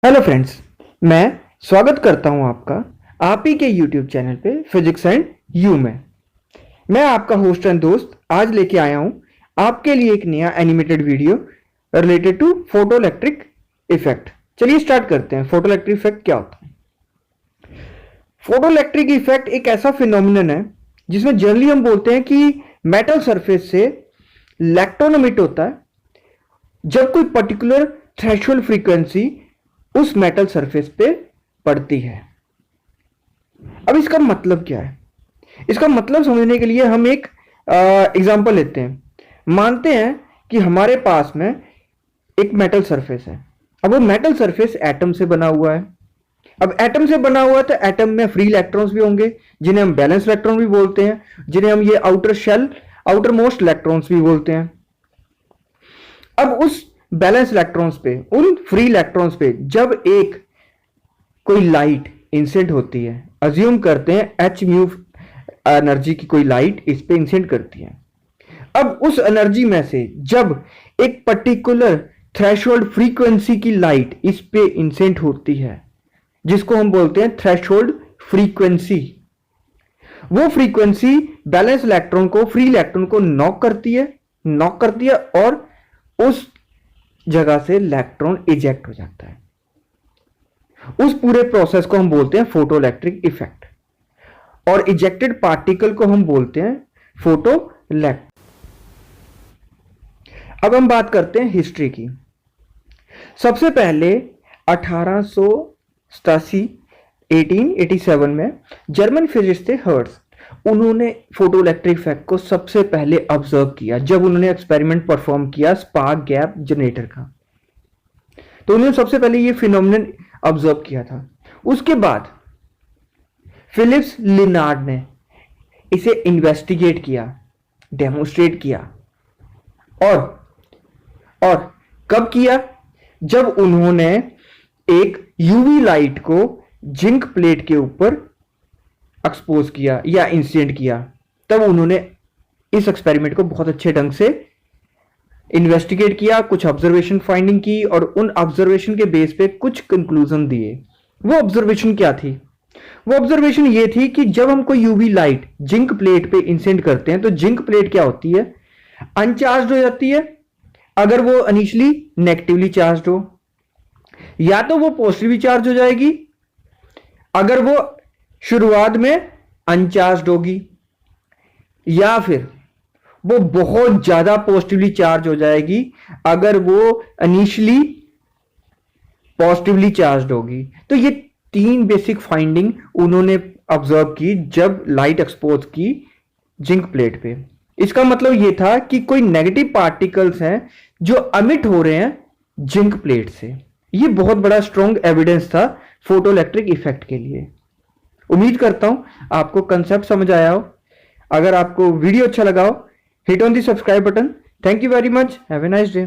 Hello friends, मैं स्वागत करता हूं आपका आप ही के यूट्यूब चैनल पे फिजिक्स एंड यू में। मैं आपका होस्ट एंड दोस्त आज लेके आया हूं आपके लिए एक नया animated video related to photoelectric effect. चलिए स्टार्ट करते हैं। फोटोइलेक्ट्रिक इफेक्ट क्या होता है? फोटोइलेक्ट्रिक इफेक्ट एक ऐसा फिनोमिनन है जिसमें जनरली हम बोलते हैं कि मेटल सरफेस से इलेक्ट्रॉन एमिट होता है जब कोई पर्टिकुलर थ्रेशोल्ड फ्रीक्वेंसी उस मेटल सरफेस पे पड़ती है। अब इसका मतलब क्या है? इसका मतलब समझने के लिए हम एक एग्जांपल लेते हैं। मानते हैं कि हमारे पास में एक मेटल सरफेस है। अब वो मेटल सरफेस एटम से बना हुआ है। अब एटम से बना हुआ है तो एटम में फ्री इलेक्ट्रॉन्स भी होंगे जिन्हें हम बैलेंस इलेक्ट्रॉन भी बोलते हैं, जिन्हें हम ये outer shell outer most electrons भी बोलते हैं। अब उस बैलेंस इलेक्ट्रॉन्स पे, उन फ्री इलेक्ट्रॉन्स पे जब एक कोई लाइट इंसिडेंट होती है, अज्यूम करते हैं एच म्यू एनर्जी की कोई लाइट इस पे इंसिडेंट करती है। अब उस एनर्जी में से जब एक पर्टिकुलर थ्रेशोल्ड फ्रीक्वेंसी की लाइट इस पे इंसिडेंट होती है जिसको हम बोलते हैं थ्रेशोल्ड फ्रीक्वेंसी, वो फ्रीक्वेंसी बैलेंस इलेक्ट्रॉन को, फ्री इलेक्ट्रॉन को नॉक करती है और उस जगह से इलेक्ट्रॉन इजेक्ट हो जाता है। उस पूरे प्रोसेस को हम बोलते हैं फोटोइलेक्ट्रिक इफेक्ट और इजेक्टेड पार्टिकल को हम बोलते हैं फोटोइलेक्ट्रिक। अब हम बात करते हैं हिस्ट्री की। सबसे पहले 1887 में जर्मन फिजिसिस्ट थे हर्ट्ज। उन्होंने फोटोइलेक्ट्रिक इफेक्ट को सबसे पहले ऑब्जर्व किया जब उन्होंने एक्सपेरिमेंट परफॉर्म किया स्पार्क गैप जनरेटर का। तो उन्होंने सबसे पहले ये फिनोमिनन ऑब्जर्व किया था। उसके बाद फिलिप्स लिनार्ड ने इसे इन्वेस्टिगेट किया, डेमोन्स्ट्रेट किया। और कब किया? जब उन्होंने एक यूवी लाइट को जिंक प्लेट के ऊपर एक्सपोज किया या इंसिडेंट किया। तब उन्होंने इस एक्सपेरिमेंट को बहुत अच्छे ढंग से इन्वेस्टिगेट किया, कुछ ऑब्जर्वेशन फाइंडिंग की और उन ऑब्जर्वेशन के बेस पे कुछ कंक्लूजन दिए। वो ऑब्जर्वेशन क्या थी? वो ऑब्जर्वेशन ये थी कि जब हम कोई यूवी लाइट जिंक प्लेट पे इंसिडेंट करते हैं तो जिंक प्लेट क्या होती है? अनचार्ज हो जाती है। अगर वो इनिशियली नेगेटिवली चार्ज हो, या तो वो पॉजिटिवली चार्ज हो जाएगी अगर वो शुरुआत में अनचार्ज होगी, या फिर वो बहुत ज्यादा पॉजिटिवली चार्ज हो जाएगी अगर वो इनिशियली पॉजिटिवली चार्ज होगी। तो ये तीन बेसिक फाइंडिंग उन्होंने ऑब्जर्व की जब लाइट एक्सपोज की जिंक प्लेट पे। इसका मतलब ये था कि कोई नेगेटिव पार्टिकल्स हैं जो एमिट हो रहे हैं जिंक प्लेट से। ये बहुत बड़ा स्ट्रॉन्ग एविडेंस था फोटोइलेक्ट्रिक इफेक्ट के लिए। उम्मीद करता हूं आपको कंसेप्ट समझ आया हो। अगर आपको वीडियो अच्छा लगा हो, hit on the subscribe button. Thank you very much. Have a nice day.